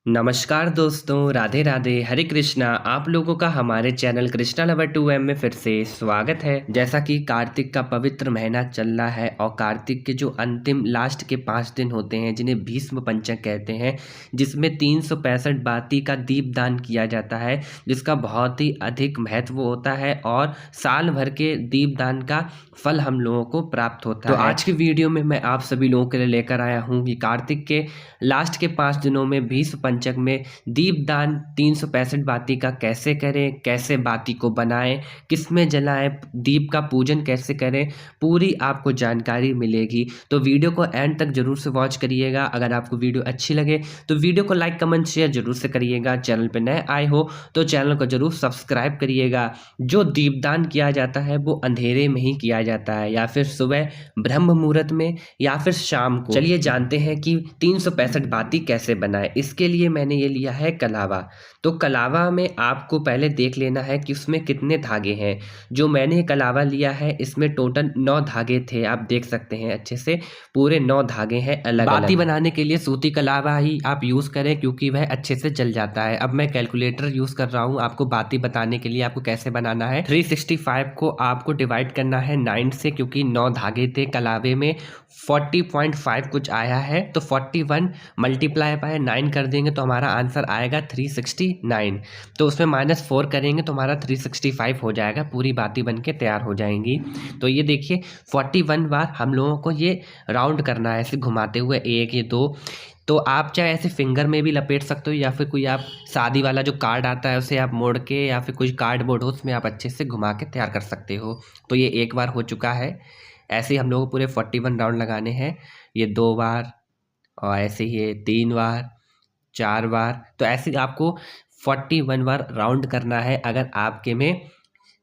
नमस्कार दोस्तों, राधे राधे, हरे कृष्णा। आप लोगों का हमारे चैनल कृष्णा लवर 2M में फिर से स्वागत है। जैसा कि कार्तिक का पवित्र महीना चल रहा है और कार्तिक के जो अंतिम लास्ट के 5 दिन होते हैं जिन्हें भीष्म पंचक कहते हैं, जिसमें 365 बाती का दीपदान किया जाता है, जिसका बहुत ही अधिक महत्व होता है और साल भर के दीपदान का फल हम लोगों को प्राप्त होता है। तो आज की वीडियो में मैं आप सभी लोगों के लिए लेकर आया हूँ कि कार्तिक के लास्ट के 5 दिनों में भीष्म पंचक में दीपदान 365 बाती का कैसे करें, कैसे बाती को बनाएं, किसमें जलाएं, दीप का पूजन कैसे करें, पूरी आपको जानकारी मिलेगी। तो वीडियो को एंड तक जरूर से वॉच करिएगा। अगर आपको वीडियो अच्छी लगे तो वीडियो को लाइक कमेंट शेयर जरूर से करिएगा। चैनल पर नए आए हो तो चैनल को जरूर सब्सक्राइब करिएगा। जो दीपदान किया जाता है वो अंधेरे में ही किया जाता है, या फिर सुबह ब्रह्म मुहूर्त में, या फिर शाम को। चलिए जानते हैं कि 365 बाती कैसे बनाए। इसके लिए मैंने ये लिया है कलावा। तो कलावा में आपको पहले देख लेना है कि उसमें कितने धागे हैं। जो मैंने कलावा लिया है इसमें टोटल 9 धागे थे, आप देख सकते हैं अच्छे से, पूरे 9 धागे हैं अलग अलग। बाती बनाने के लिए सूती कलावा ही आप यूज करें क्योंकि वह अच्छे से जल जाता है। अब मैं कैलकुलेटर यूज कर रहा हूँ आपको बाती बताने के लिए। आपको कैसे बनाना है, 365 को आपको डिवाइड करना है 9 से, क्योंकि 9 धागे थे कलावे में। 40.5 कुछ आया है, तो 41 मल्टीप्लाई बाय 9 कर देंगे तो हमारा आंसर आएगा 369। तो उसमें -4 करेंगे तो हमारा 365 हो जाएगा। पूरी बाती बन के तैयार हो जाएंगी। तो ये देखिए 41 बार हम लोगों को ये राउंड करना है, ऐसे घुमाते हुए 1 ये 2। तो आप चाहे ऐसे फिंगर में भी लपेट सकते हो, या फिर कोई आप शादी वाला जो कार्ड आता है उसे आप मोड़ के, या फिर कोई कार्डबोर्ड हो उसमें आप अच्छे से घुमा के तैयार कर सकते हो। तो ये एक बार हो चुका है। ऐसे ही हम लोगों को पूरे 41 राउंड लगाने हैं। ये 2 बार, और ऐसे ही ये 3 बार, 4 बार। तो ऐसे आपको 41 बार राउंड करना है अगर आपके में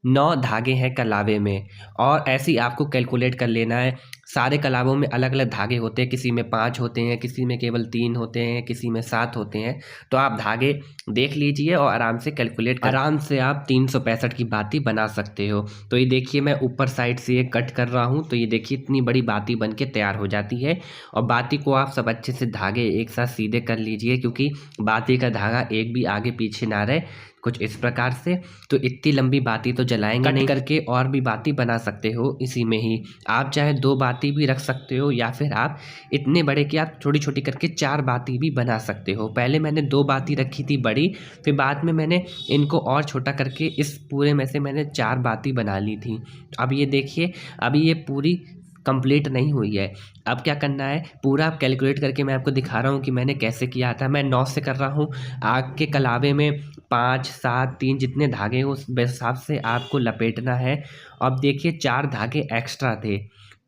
9 धागे हैं कलावे में। और ऐसे ही आपको कैलकुलेट कर लेना है। सारे कलावों में अलग अलग धागे होते हैं, किसी में 5 होते हैं, किसी में केवल 3 होते हैं, किसी में 7 होते हैं। तो आप धागे देख लीजिए और आराम से कैलकुलेट कर, आराम से आप 365 की बाती बना सकते हो। तो ये देखिए मैं ऊपर साइड से ये कट कर रहा हूँ, तो ये देखिए इतनी बड़ी बाती बन के तैयार हो जाती है। और बाती को आप सब अच्छे से धागे एक साथ सीधे कर लीजिए, क्योंकि बाती का धागा एक भी आगे पीछे ना रहे, कुछ इस प्रकार से। तो इतनी लंबी बाती तो जलाएंगे नहीं, करके और भी बाती बना सकते हो इसी में ही। आप चाहे 2 बाती भी रख सकते हो, या फिर आप इतने बड़े कि आप छोटी छोटी करके 4 बाती भी बना सकते हो। पहले मैंने 2 बाती रखी थी बड़ी, फिर बाद में मैंने इनको और छोटा करके इस पूरे में से मैंने 4 बाती बना ली थी। अब ये देखिए अभी ये पूरी कंप्लीट नहीं हुई है। अब क्या करना है, पूरा आप कैलकुलेट करके मैं आपको दिखा रहा हूँ कि मैंने कैसे किया था। मैं 9 से कर रहा हूँ। आग के कलावे में 5, 7, 3 जितने धागे हो उस हिसाब से आपको लपेटना है। अब देखिए 4 धागे एक्स्ट्रा थे,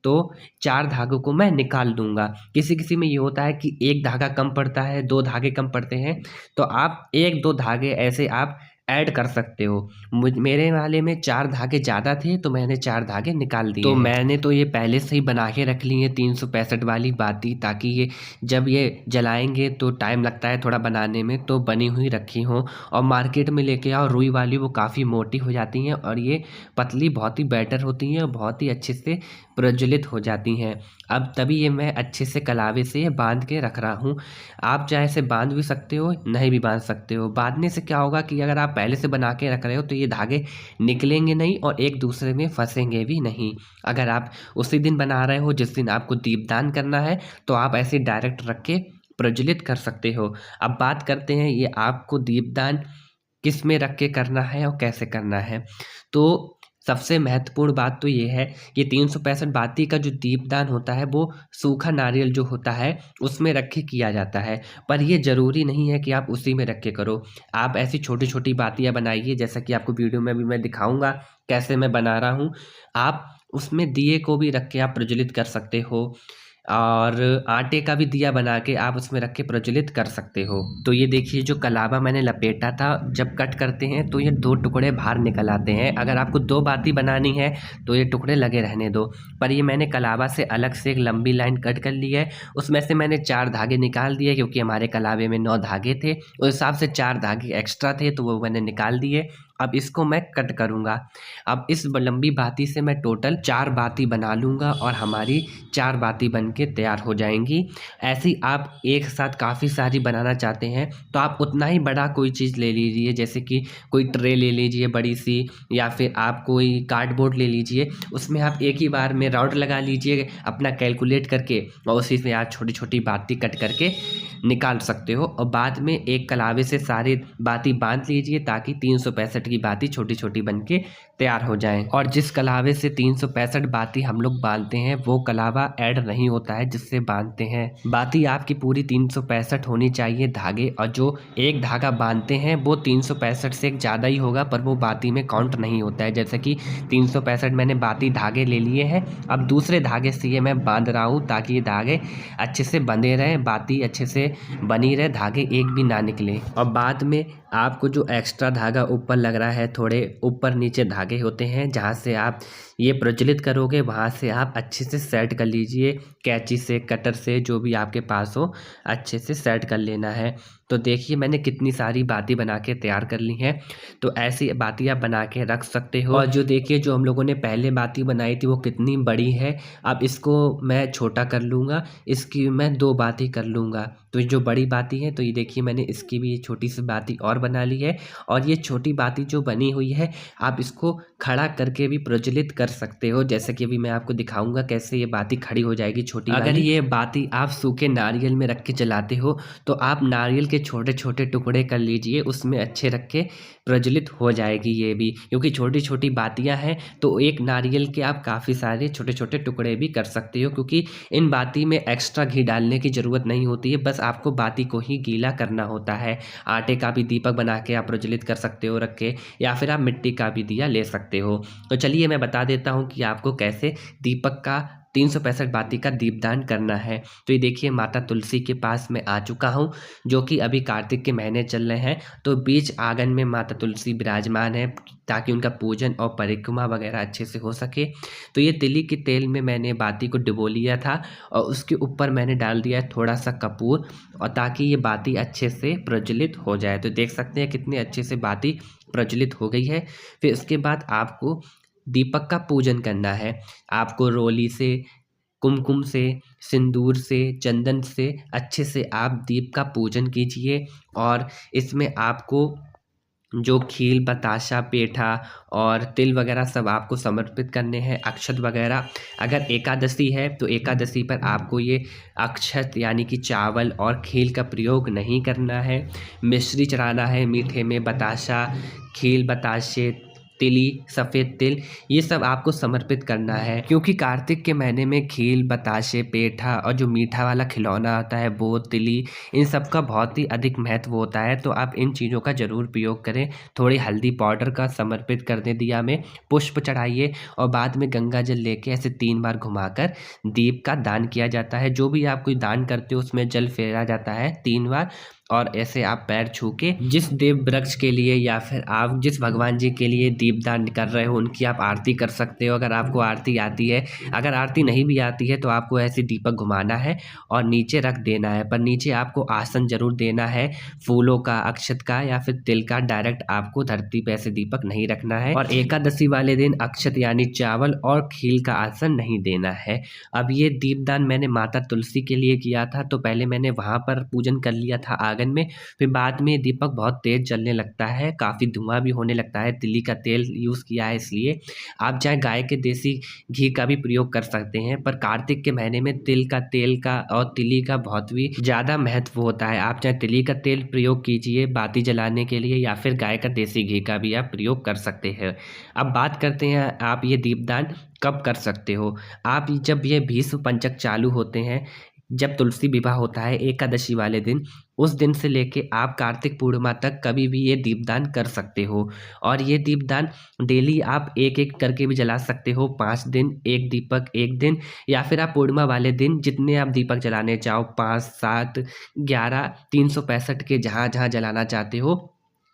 तो 4 धागों को मैं निकाल दूंगा। किसी किसी में ये होता है कि 1 धागा कम पड़ता है, 2 धागे कम पड़ते हैं, तो आप 1-2 धागे ऐसे आप ऐड कर सकते हो। मेरे वाले में 4 धागे ज़्यादा थे तो मैंने 4 धागे निकाल दिए। तो मैंने तो ये पहले से ही बना के रख ली है 365 वाली बाती, ताकि ये जब ये जलाएंगे तो टाइम लगता है थोड़ा बनाने में, तो बनी हुई रखी हो। और मार्केट में लेके आओ रुई वाली, वो काफ़ी मोटी हो जाती हैं, और ये पतली बहुत ही बेटर होती हैं और बहुत ही अच्छे से प्रज्वलित हो जाती हैं। अब तभी ये मैं अच्छे से कलावे से बांध के रख रहा हूँ। आप चाहे से बांध भी सकते हो, नहीं भी बांध सकते हो। बांधने से क्या होगा कि अगर आप पहले से बना के रख रहे हो तो ये धागे निकलेंगे नहीं और एक दूसरे में फंसेंगे भी नहीं। अगर आप उसी दिन बना रहे हो जिस दिन आपको दीपदान करना है, तो आप ऐसे डायरेक्ट रख के प्रज्वलित कर सकते हो। अब बात करते हैं ये आपको दीपदान किस में रख के करना है और कैसे करना है। तो सबसे महत्वपूर्ण बात तो ये है कि 365 बाती का जो दीपदान होता है वो सूखा नारियल जो होता है उसमें रख के किया जाता है। पर ये ज़रूरी नहीं है कि आप उसी में रख के करो। आप ऐसी छोटी छोटी बातियाँ बनाइए, जैसा कि आपको वीडियो में भी मैं दिखाऊंगा कैसे मैं बना रहा हूँ। आप उसमें दिए को भी रख के आप प्रज्वलित कर सकते हो, और आटे का भी दिया बना के आप उसमें रख के प्रज्वलित कर सकते हो। तो ये देखिए जो कलावा मैंने लपेटा था, जब कट करते हैं तो ये 2 टुकड़े बाहर निकल आते हैं। अगर आपको 2 बाती बनानी है तो ये टुकड़े लगे रहने दो। पर ये मैंने कलावा से अलग से एक लंबी लाइन कट कर ली है, उसमें से मैंने 4 धागे निकाल दिए, क्योंकि हमारे कलावे में 9 धागे थे, उस हिसाब से 4 धागे एक्स्ट्रा थे तो वो मैंने निकाल दिए। अब इसको मैं कट करूँगा। अब इस लंबी बाती से मैं टोटल 4 बाती बना लूँगा और हमारी 4 बाती बन के तैयार हो जाएंगी। ऐसे ही आप एक साथ काफ़ी सारी बनाना चाहते हैं तो आप उतना ही बड़ा कोई चीज़ ले लीजिए, जैसे कि कोई ट्रे ले लीजिए बड़ी सी, या फिर आप कोई कार्डबोर्ड ले लीजिए। उसमें आप एक ही बार में रॉड लगा लीजिए अपना कैलकुलेट करके, और उसी से आप छोटी छोटी बाती कट करके निकाल सकते हो। और बाद में एक कलावे से सारी बाती बांध लीजिए ताकि 365 की बाती छोटी छोटी बन के तैयार हो जाएं। और जिस कलावे से 365 बाती हम लोग बांधते हैं वो कलावा ऐड नहीं होता है जिससे बांधते हैं। बाती आपकी पूरी 365 होनी चाहिए धागे, और जो एक धागा बांधते हैं वो 365 से ज़्यादा ही होगा, पर वो बाती में काउंट नहीं होता है। जैसे कि 365 मैंने बाती धागे ले लिए हैं, अब दूसरे धागे से ये मैं बांध रहा हूँ ताकि ये धागे अच्छे से बंधे रहें, बाती अच्छे से बनी रहे, धागे एक भी ना निकले। और बाद में आपको जो एक्स्ट्रा धागा ऊपर लग रहा है, थोड़े ऊपर नीचे धागे होते हैं जहाँ से आप ये प्रज्वलित करोगे, वहाँ से आप अच्छे से सेट कर लीजिए। कैंची से, कटर से, जो भी आपके पास हो अच्छे से सेट कर लेना है। तो देखिए मैंने कितनी सारी बाती बना के तैयार कर ली हैं। तो ऐसी बाती आप बना के रख सकते हो। और जो देखिए जो हम लोगों ने पहले बाती बनाई थी वो कितनी बड़ी है, अब इसको मैं छोटा कर लूँगा, इसकी मैं 2 बाती कर लूँगा। तो ये जो बड़ी बाती है, तो ये देखिए मैंने इसकी भी छोटी सी बाती और बना ली है। और ये छोटी बाती जो बनी हुई है आप इसको खड़ा करके भी प्रज्वलित कर सकते हो, जैसे कि अभी मैं आपको दिखाऊंगा कैसे ये बाती खड़ी हो जाएगी छोटी वाली। अगर ये बाती आप सूखे नारियल में रख के जलाते हो तो आप नारियल के छोटे छोटे टुकड़े कर लीजिए, उसमें अच्छे रख के प्रज्वलित हो जाएगी ये भी, क्योंकि छोटी छोटी बातियां हैं तो एक नारियल के आप काफ़ी सारे छोटे छोटे टुकड़े भी कर सकते हो, क्योंकि इन बाती में एक्स्ट्रा घी डालने की ज़रूरत नहीं होती है, बस आपको बाती को ही गीला करना होता है। आटे का भी दीपक बना के आप प्रज्वलित कर सकते हो रख के, या फिर आप मिट्टी का भी दिया ले सकते हो। तो चलिए मैं बता देता हूँ कि आपको कैसे दीपक का 365 बाती का दीपदान करना है। तो ये देखिए माता तुलसी के पास मैं आ चुका हूँ, जो कि अभी कार्तिक के महीने चल रहे हैं, तो बीच आंगन में माता तुलसी विराजमान है ताकि उनका पूजन और परिक्रमा वगैरह अच्छे से हो सके। तो ये तिली के तेल में मैंने बाती को डुबो लिया था और उसके ऊपर मैंने डाल दिया थोड़ा सा कपूर, और ताकि ये बाती अच्छे से प्रज्वलित हो जाए। तो देख सकते हैं कितने अच्छे से बाती प्रज्वलित हो गई है। फिर उसके बाद आपको दीपक का पूजन करना है। आपको रोली से, कुमकुम से, सिंदूर से, चंदन से अच्छे से आप दीप का पूजन कीजिए। और इसमें आपको जो खील, बताशा, पेठा और तिल वगैरह सब आपको समर्पित करने हैं, अक्षत वगैरह। अगर एकादशी है तो एकादशी पर आपको ये अक्षत यानी कि चावल और खील का प्रयोग नहीं करना है। मिश्री चढ़ाना है मीठे में, बताशा, खील, बताशे, तिली, सफ़ेद तिल, ये सब आपको समर्पित करना है, क्योंकि कार्तिक के महीने में खील, बताशे, पेठा और जो मीठा वाला खिलौना आता है वो, तिली, इन सब का बहुत ही अधिक महत्व होता है। तो आप इन चीज़ों का ज़रूर प्रयोग करें। थोड़ी हल्दी पाउडर का समर्पित कर दें दिया में, पुष्प चढ़ाइए और बाद में गंगा जल लेके ऐसे 3 बार घुमाकर दीप का दान किया जाता है। जो भी आप कोई दान करते हो उसमें जल फेरा जाता है 3 बार, और ऐसे आप पैर छू के जिस देव वृक्ष के लिए या फिर आप जिस भगवान जी के लिए दीपदान कर रहे हो उनकी आप आरती कर सकते हो, अगर आपको आरती आती है। अगर आरती नहीं भी आती है तो आपको ऐसे दीपक घुमाना है और नीचे रख देना है, पर नीचे आपको आसन जरूर देना है फूलों का, अक्षत का या फिर तिल का। डायरेक्ट आपको धरती पे ऐसे दीपक नहीं रखना है। और एकादशी वाले दिन अक्षत यानी चावल और खील का आसन नहीं देना है। अब ये दीपदान मैंने माता तुलसी के लिए किया था, तो पहले मैंने वहाँ पर पूजन कर लिया था आंगन में। फिर बाद में दीपक बहुत तेज जलने लगता है, काफ़ी धुआं भी होने लगता है। तिली का तेल यूज़ किया है इसलिए। आप चाहे गाय के देसी घी का भी प्रयोग कर सकते हैं, पर कार्तिक के महीने में तिल का तेल का और तिली का बहुत भी ज़्यादा महत्व होता है। आप चाहे तिली का तेल प्रयोग कीजिए बाती जलाने के लिए, या फिर गाय का देसी घी का भी आप प्रयोग कर सकते हैं। अब बात करते हैं आप ये दीपदान कब कर सकते हो। आप जब ये भीष्म पंचक चालू होते हैं, जब तुलसी विवाह होता है एकादशी वाले दिन, उस दिन से लेके आप कार्तिक पूर्णिमा तक कभी भी ये दीपदान कर सकते हो। और ये दीपदान डेली आप एक एक करके भी जला सकते हो, 5 दिन एक दीपक एक दिन, या फिर आप पूर्णिमा वाले दिन जितने आप दीपक जलाने चाहो, 5, 7, 11, 365 के जहाँ जहाँ जलाना चाहते हो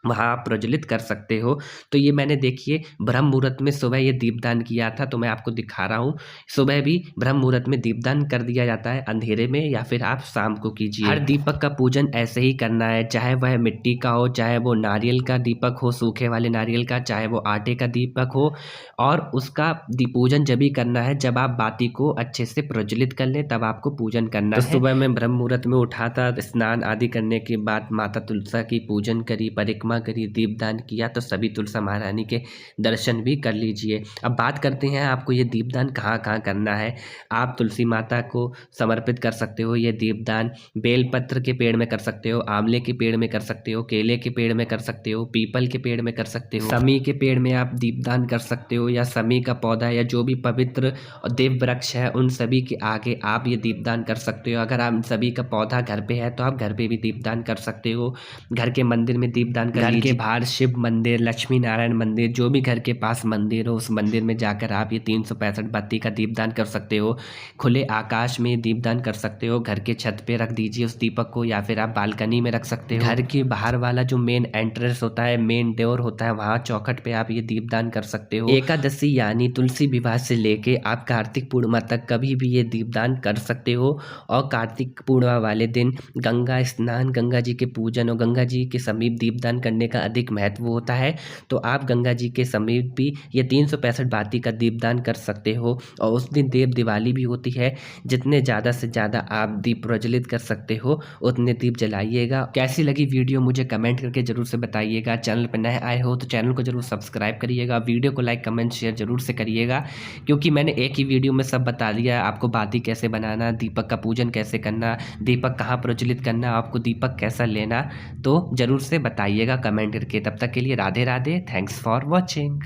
वहाँ आप प्रज्वलित कर सकते हो। तो ये मैंने देखिए ब्रह्म मुहूर्त में सुबह ये दीपदान किया था, तो मैं आपको दिखा रहा हूँ। सुबह भी ब्रह्म मुहूर्त में दीपदान कर दिया जाता है अंधेरे में, या फिर आप शाम को कीजिए। हर दीपक का पूजन ऐसे ही करना है, चाहे वह मिट्टी का हो, चाहे वो नारियल का दीपक हो, सूखे वाले नारियल का, चाहे वो आटे का दीपक हो। और उसका पूजन जब भी करना है जब आप बाती को अच्छे से प्रज्वलित कर लें, तब आपको पूजन करना है। तो सुबह मैं ब्रह्म मुहूर्त में उठा था, स्नान आदि करने के बाद माता तुलसा की पूजन करी, परिक्रमा करी, दीपदान किया। तो सभी तुलसा महारानी के दर्शन भी कर लीजिए। अब बात करते हैं आपको ये दीपदान कहाँ कहाँ करना है। आप तुलसी माता को समर्पित कर सकते हो ये दीपदान। बेलपत्र के पेड़ में कर सकते हो, आंवले के पेड़ में कर सकते हो, केले के पेड़ में कर सकते हो, पीपल के पेड़ में कर सकते हो, समी के पेड़ में आप दीपदान कर सकते हो, या समी का पौधा या जो भी पवित्र और देव वृक्ष है उन सभी के आगे आप ये दीपदान कर सकते हो। अगर आप सभी का पौधा घर पे है तो आप घर पे भी दीपदान कर सकते हो। घर के मंदिर में दीपदान कर लीजिए। घर के बाहर शिव मंदिर, लक्ष्मी नारायण मंदिर, जो भी घर के पास मंदिर हो उस मंदिर में जाकर आप ये 365 बत्ती का दीपदान कर सकते हो। खुले आकाश में दीपदान कर सकते हो। घर के छत पे रख दीजिए उस दीपक को, या फिर आप बालकनी में रख सकते हो। घर के बाहर वाला जो मेन एंट्रेंस होता है, मेन डोर होता है, वहाँ चौखट पे आप ये दीपदान कर सकते हो। एकादशी यानी तुलसी विवाह से लेके आप कार्तिक पूर्णिमा तक कभी भी ये दीपदान कर सकते हो। और कार्तिक पूर्णिमा वाले दिन गंगा स्नान, गंगा जी के पूजन और गंगा जी के समीप दीपदान करने का अधिक महत्व होता है। तो आप गंगा जी के समीप भी ये 365 बाती का दीपदान कर सकते हो। और उस दिन देव दिवाली भी होती है। जितने ज़्यादा से ज़्यादा आप दीप प्रज्वलित कर सकते हो उतने दीप जलाइएगा। कैसी लगी वीडियो मुझे कमेंट करके जरूर से बताइएगा। चैनल पर नए आए हो तो चैनल को जरूर सब्सक्राइब करिएगा। वीडियो को लाइक कमेंट शेयर जरूर से करिएगा, क्योंकि मैंने एक ही वीडियो में सब बता दिया है आपको। बाती कैसे बनाना, दीपक का पूजन कैसे करना, दीपक कहाँ प्रज्वलित करना, आपको दीपक कैसा लेना, तो जरूर से बताइएगा कमेंट करके। तब तक के लिए Radhe Radhe. Thanks for watching.